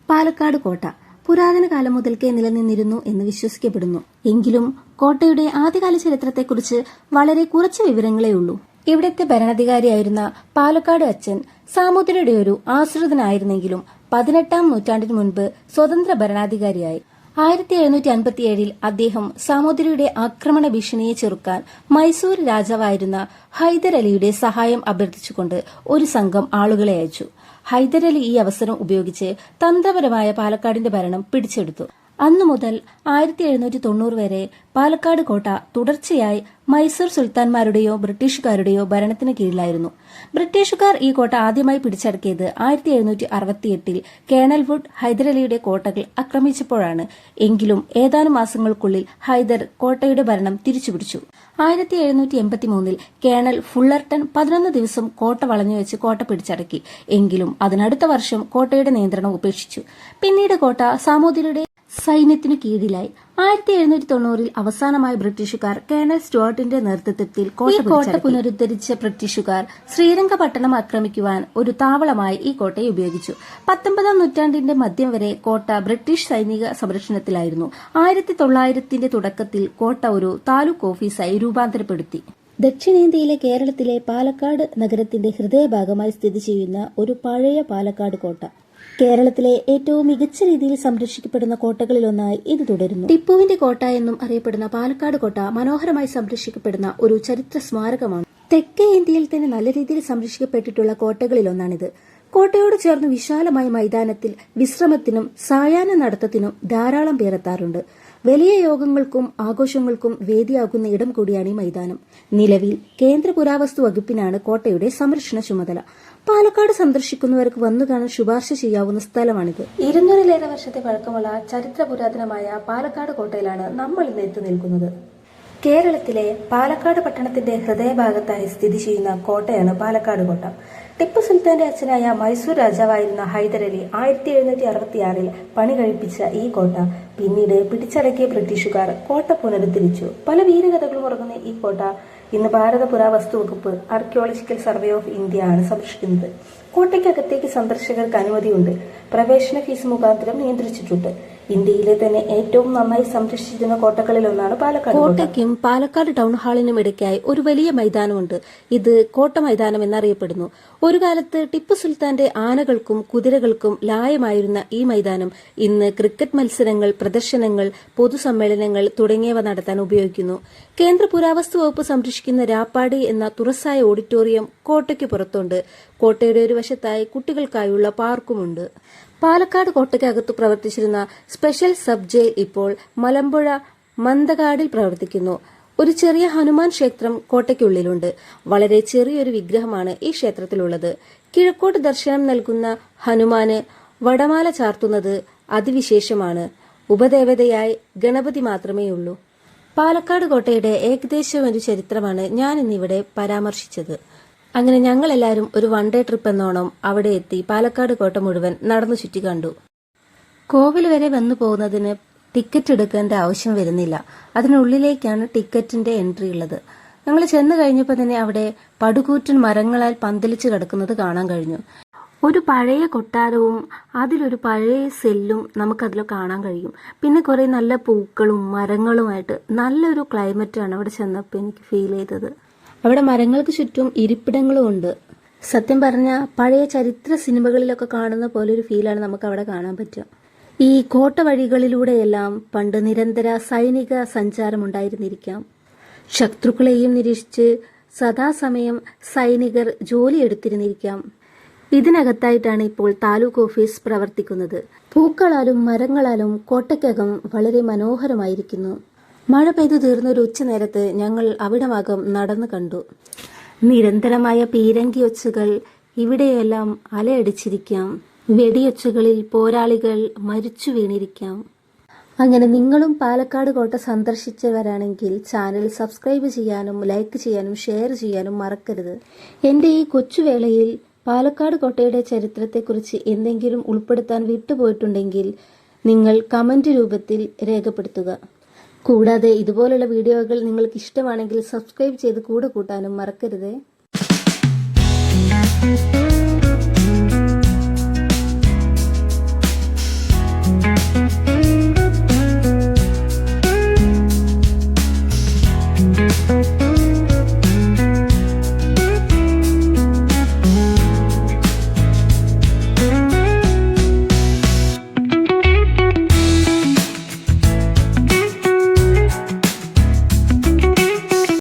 പാലക്കാട് കോട്ട പുരാതന കാലം മുതൽക്കേ നിലനിന്നിരുന്നു എന്ന് വിശ്വസിക്കപ്പെടുന്നു. എങ്കിലും കോട്ടയുടെ ആദ്യകാല ചരിത്രത്തെക്കുറിച്ച് വളരെ കുറച്ച് വിവരങ്ങളേ ഉള്ളൂ. ഇവിടത്തെ ഭരണാധികാരിയായിരുന്ന പാലക്കാട് അച്ഛൻ സാമൂതിരിയുടെ ഒരു ആശ്രിതനായിരുന്നെങ്കിലും 18-ാം നൂറ്റാണ്ടിന് മുൻപ് സ്വതന്ത്ര ഭരണാധികാരിയായി. 1757 അദ്ദേഹം സാമൂതിരിയുടെ ആക്രമണ ഭീഷണിയെ ചെറുക്കാൻ മൈസൂർ രാജാവായിരുന്ന ഹൈദരലിയുടെ സഹായം അഭ്യർത്ഥിച്ചുകൊണ്ട് ഒരു സംഘം ആളുകളെ അയച്ചു. ഹൈദരലി ഈ അവസരം ഉപയോഗിച്ച് തന്ത്രപരമായ പാലക്കാടിന്റെ ഭരണം പിടിച്ചെടുത്തു. അന്നു മുതൽ 1790 വരെ പാലക്കാട് കോട്ട തുടർച്ചയായി മൈസൂർ സുൽത്താൻമാരുടെയോ ബ്രിട്ടീഷുകാരുടെയോ ഭരണത്തിന് കീഴിലായിരുന്നു. ബ്രിട്ടീഷുകാർ ഈ കോട്ട ആദ്യമായി പിടിച്ചടക്കിയത് 1768 കേണൽ വുഡ് ഹൈദരലിയുടെ കോട്ടകൾ ആക്രമിച്ചപ്പോഴാണ്. എങ്കിലും ഏതാനും മാസങ്ങൾക്കുള്ളിൽ ഹൈദർ കോട്ടയുടെ ഭരണം തിരിച്ചുപിടിച്ചു. 1783 കേണൽ ഫുള്ളർട്ടൺ 11 ദിവസം കോട്ട വളഞ്ഞുവെച്ച് കോട്ട പിടിച്ചടക്കി. എങ്കിലും അതിനടുത്ത വർഷം കോട്ടയുടെ നിയന്ത്രണം ഉപേക്ഷിച്ചു. പിന്നീട് കോട്ട സാമൂതിരിയുടെ സൈന്യത്തിനു കീഴിലായി. 1790 അവസാനമായി ബ്രിട്ടീഷുകാർ കേണൽ സ്റ്റുവർട്ടിന്റെ നേതൃത്വത്തിൽ കോട്ട പുനരുദ്ധരിച്ച ബ്രിട്ടീഷുകാർ ശ്രീരംഗപട്ടണം ആക്രമിക്കുവാൻ ഒരു താവളമായി ഈ കോട്ടയെ ഉപയോഗിച്ചു. 19-ാം നൂറ്റാണ്ടിന്റെ മധ്യം വരെ കോട്ട ബ്രിട്ടീഷ് സൈനിക സംരക്ഷണത്തിലായിരുന്നു. 1900-ന്റെ തുടക്കത്തിൽ കോട്ട ഒരു താലൂക്ക് ഓഫീസായി രൂപാന്തരപ്പെടുത്തി. ദക്ഷിണേന്ത്യയിലെ കേരളത്തിലെ പാലക്കാട് നഗരത്തിന്റെ ഹൃദയഭാഗമായി സ്ഥിതി ചെയ്യുന്ന ഒരു പഴയ പാലക്കാട് കോട്ട കേരളത്തിലെ ഏറ്റവും മികച്ച രീതിയിൽ സംരക്ഷിക്കപ്പെടുന്ന കോട്ടകളിലൊന്നായി ഇത് തുടരുന്നു. ടിപ്പുവിന്റെ കോട്ട എന്നും അറിയപ്പെടുന്ന പാലക്കാട് കോട്ട മനോഹരമായി സംരക്ഷിക്കപ്പെടുന്ന ഒരു ചരിത്ര സ്മാരകമാണ്. തെക്കേ ഇന്ത്യയിൽ തന്നെ നല്ല രീതിയിൽ സംരക്ഷിക്കപ്പെട്ടിട്ടുള്ള കോട്ടകളിലൊന്നാണിത്. കോട്ടയോട് ചേർന്ന് വിശാലമായ മൈതാനത്തിൽ വിശ്രമത്തിനും സായാഹ്ന നടത്തത്തിനും ധാരാളം പേരെത്താറുണ്ട്. വലിയ യോഗങ്ങൾക്കും ആഘോഷങ്ങൾക്കും വേദിയാകുന്ന ഇടം കൂടിയാണ് ഈ മൈതാനം. നിലവിൽ കേന്ദ്ര പുരാവസ്തു വകുപ്പിനാണ് കോട്ടയുടെ സംരക്ഷണ ചുമതല. പാലക്കാട് സന്ദർശിക്കുന്നവർക്ക് വന്നു കാണാൻ ശുപാർശ ചെയ്യാവുന്ന സ്ഥലമാണിത്. 200-ലേറെ വർഷത്തെ പഴക്കമുള്ള ചരിത്ര പുരാതനമായ പാലക്കാട് കോട്ടയിലാണ് നമ്മൾ ഇന്ന് എത്തി നിൽക്കുന്നത്. കേരളത്തിലെ പാലക്കാട് പട്ടണത്തിന്റെ ഹൃദയഭാഗത്തായി സ്ഥിതി ചെയ്യുന്ന കോട്ടയാണ് പാലക്കാട് കോട്ട. ടിപ്പു സുൽത്താന്റെ അച്ഛനായ മൈസൂർ രാജാവായിരുന്ന ഹൈദരലി 1766 പണി കഴിപ്പിച്ച ഈ കോട്ട പിന്നീട് പിടിച്ചടക്കിയ ബ്രിട്ടീഷുകാർ കോട്ട പുനരുദ്ധരിച്ചു. പല വീരകഥകളും ഉറങ്ങുന്ന ഈ കോട്ട ഇന്ന് ഭാരത പുരാവസ്തു വകുപ്പ് ആർക്കിയോളജിക്കൽ സർവേ ഓഫ് ഇന്ത്യ ആണ് സംരക്ഷിക്കുന്നത്. കോട്ടയ്ക്കകത്തേക്ക് സന്ദർശകർക്ക് അനുമതിയുണ്ട്. പ്രവേശന ഫീസ് മുഖാന്തരം നിയന്ത്രിച്ചിട്ടുണ്ട്. ഇന്ത്യയിലെ തന്നെ ഏറ്റവും നന്നായി സംരക്ഷിച്ചിരുന്ന കോട്ടകളിലൊന്നാണ് പാലക്കാട്. കോട്ടയ്ക്കും പാലക്കാട് ടൗൺ ഹാളിനും ഇടയ്ക്കായി ഒരു വലിയ മൈതാനമുണ്ട്. ഇത് കോട്ട മൈതാനം എന്നറിയപ്പെടുന്നു. ഒരു കാലത്ത് ടിപ്പു സുൽത്താന്റെ ആനകൾക്കും കുതിരകൾക്കും ലായമായിരുന്ന ഈ മൈതാനം ഇന്ന് ക്രിക്കറ്റ് മത്സരങ്ങൾ, പ്രദർശനങ്ങൾ, പൊതുസമ്മേളനങ്ങൾ തുടങ്ങിയവ നടത്താൻ ഉപയോഗിക്കുന്നു. കേന്ദ്ര പുരാവസ്തു വകുപ്പ് സംരക്ഷിക്കുന്ന രാപ്പാടി എന്ന തുറസായ ഓഡിറ്റോറിയം കോട്ടയ്ക്ക് പുറത്തുണ്ട്. കോട്ടയുടെ ഒരു വശത്തായി കുട്ടികൾക്കായുള്ള പാർക്കുമുണ്ട്. പാലക്കാട് കോട്ടയ്ക്കകത്ത് പ്രവർത്തിച്ചിരുന്ന സ്പെഷ്യൽ സബ് ജയിൽ ഇപ്പോൾ മലമ്പുഴ മന്തകാടിൽ പ്രവർത്തിക്കുന്നു. ഒരു ചെറിയ ഹനുമാൻ ക്ഷേത്രം കോട്ടയ്ക്കുള്ളിലുണ്ട്. വളരെ ചെറിയൊരു വിഗ്രഹമാണ് ഈ ക്ഷേത്രത്തിലുള്ളത്. കിഴക്കോട്ട് ദർശനം നൽകുന്ന ഹനുമാന് വടമാല ചാർത്തുന്നത് അതിവിശേഷമാണ്. ഉപദേവതയായി ഗണപതി മാത്രമേയുള്ളൂ. പാലക്കാട് കോട്ടയുടെ ഏകദേശം ഒരു ചരിത്രമാണ് ഞാൻ ഇന്നിവിടെ പരാമർശിച്ചത്. അങ്ങനെ ഞങ്ങളെല്ലാവരും ഒരു വൺ ഡേ ട്രിപ്പ് എന്നോണം അവിടെ എത്തി പാലക്കാട് കോട്ട മുഴുവൻ നടന്നു ചുറ്റി കണ്ടു. കോവിൽ വരെ വന്നു പോകുന്നതിന് ടിക്കറ്റ് എടുക്കേണ്ട ആവശ്യം വരുന്നില്ല. അതിനുള്ളിലേക്കാണ് ടിക്കറ്റിന്റെ എൻട്രി ഉള്ളത്. ഞങ്ങൾ ചെന്ന് കഴിഞ്ഞപ്പോൾ തന്നെ അവിടെ പടുകൂറ്റൻ മരങ്ങളാൽ പന്തലിച്ച് കിടക്കുന്നത് കാണാൻ കഴിഞ്ഞു. ഒരു പഴയ കൊട്ടാരവും അതിലൊരു പഴയ സെല്ലും നമുക്കതിൽ കാണാൻ കഴിയും. പിന്നെ കുറെ നല്ല പൂക്കളും മരങ്ങളുമായിട്ട് നല്ലൊരു ക്ലൈമറ്റാണ് അവിടെ ചെന്നപ്പോൾ എനിക്ക് ഫീൽ ചെയ്തത്. അവിടെ മരങ്ങൾക്ക് ചുറ്റും ഇരിപ്പിടങ്ങളും ഉണ്ട്. സത്യം പറഞ്ഞാൽ പഴയ ചരിത്ര സിനിമകളിലൊക്കെ കാണുന്ന പോലെ ഒരു ഫീലാണ് നമുക്ക് അവിടെ കാണാൻ പറ്റുക. ഈ കോട്ട വഴികളിലൂടെയെല്ലാം പണ്ട് നിരന്തര സൈനിക സഞ്ചാരമുണ്ടായിരുന്നിരിക്കാം. ശത്രുക്കളെയും നിരീക്ഷിച്ച് സദാസമയം സൈനികർ ജോലിയെടുത്തിരുന്നിരിക്കാം. ഇതിനകത്തായിട്ടാണ് ഇപ്പോൾ താലൂക്ക് ഓഫീസ് പ്രവർത്തിക്കുന്നത്. പൂക്കളാലും മരങ്ങളാലും കോട്ടയ്ക്കകം വളരെ മനോഹരമായിരിക്കുന്നു. മഴ പെയ്തു തീർന്ന ഒരു ഉച്ചനേരത്ത് ഞങ്ങൾ അവിടമാകം നടന്നു കണ്ടു. നിരന്തരമായ പീരങ്കി ഒച്ചകൾ ഇവിടെയെല്ലാം അലയടിച്ചിരിക്കാം. വെടിയൊച്ചകളിൽ പോരാളികൾ മരിച്ചു വീണിരിക്കാം. അങ്ങനെ നിങ്ങളും പാലക്കാട് കോട്ട സന്ദർശിച്ചവരാണെങ്കിൽ ചാനൽ സബ്സ്ക്രൈബ് ചെയ്യാനും ലൈക്ക് ചെയ്യാനും ഷെയർ ചെയ്യാനും മറക്കരുത്. എൻ്റെ ഈ കൊച്ചുവേളയിൽ പാലക്കാട് കോട്ടയുടെ ചരിത്രത്തെക്കുറിച്ച് എന്തെങ്കിലും ഉൾപ്പെടുത്താൻ വിട്ടുപോയിട്ടുണ്ടെങ്കിൽ നിങ്ങൾ കമന്റ് രൂപത്തിൽ രേഖപ്പെടുത്തുക. കൂടാതെ ഇതുപോലുള്ള വീഡിയോകൾ നിങ്ങൾക്ക് ഇഷ്ടമാണെങ്കിൽ സബ്സ്ക്രൈബ് ചെയ്ത് കൂടെ കൂട്ടാനും മറക്കരുതേ.